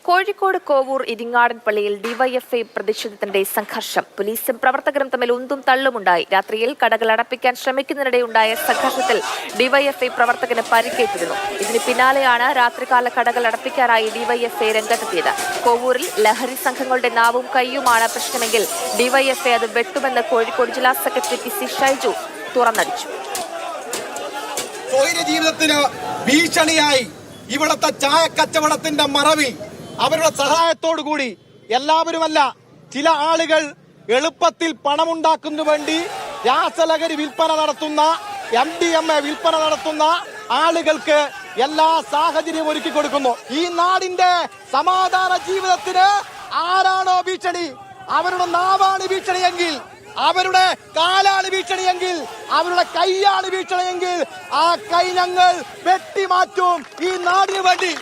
കോഴിക്കോട് കോവൂർ ഇരിങ്ങാടൻ പള്ളിയിൽ ഡിവൈഎഫ്ഐ പ്രതിഷേധത്തിന്റെ സംഘർഷം. പോലീസും പ്രവർത്തകരും തമ്മിൽ ഉന്തും തള്ളുമുണ്ടായി. രാത്രിയിൽ കടകൾ അടപ്പിക്കാൻ ശ്രമിക്കുന്നതിനിടെയുണ്ടായ സംഘർഷത്തിൽ ഡിവൈഎഫ്ഐ പ്രവർത്തകന് പരിക്കേറ്റിരുന്നു. ഇതിന് പിന്നാലെയാണ് രാത്രികാല കടകൾ അടപ്പിക്കാനായി ഡിവൈഎഫ്ഐ രംഗത്തെത്തിയത്. കോവൂരിൽ ലഹരി സംഘങ്ങളുടെ നാവും കയ്യുമാണ് പ്രശ്നമെങ്കിൽ ഡിവൈഎഫ്ഐ അത് വെട്ടുമെന്ന് കോഴിക്കോട് ജില്ലാ സെക്രട്ടറി പി സി ഷൈജു തുറന്നടിച്ചു. ജീവിതത്തിന് ഭീഷണിയായി ഇവിടത്തെ ചായ കച്ചവടത്തിന്റെ മറവിൽ അവരുടെ സഹായത്തോടുകൂടി എല്ലാവരുമല്ല, ചില ആളുകൾ എളുപ്പത്തിൽ പണമുണ്ടാക്കുന്നതിനു വേണ്ടി രാസലഹരി വിൽപ്പന നടത്തുന്ന, MDMA വിൽപ്പന നടത്തുന്ന ആളുകൾക്ക് എല്ലാ സാഹചര്യവും ഒരുക്കി കൊടുക്കുന്നു. ഈ നാടിന്റെ സമാധാന ജീവിതത്തിന് ആരാണോ ഭീഷണി, അവരുടെ നാവാണ് ഭീഷണിയെങ്കിൽ, അവരുടെ കാലാണ് ഭീഷണിയെങ്കിൽ, അവരുടെ കൈയാണ് ഭീഷണിയെങ്കിൽ, ആ കൈ ഞങ്ങൾ വെട്ടിമാറ്റും ഈ നാടിനു വേണ്ടി.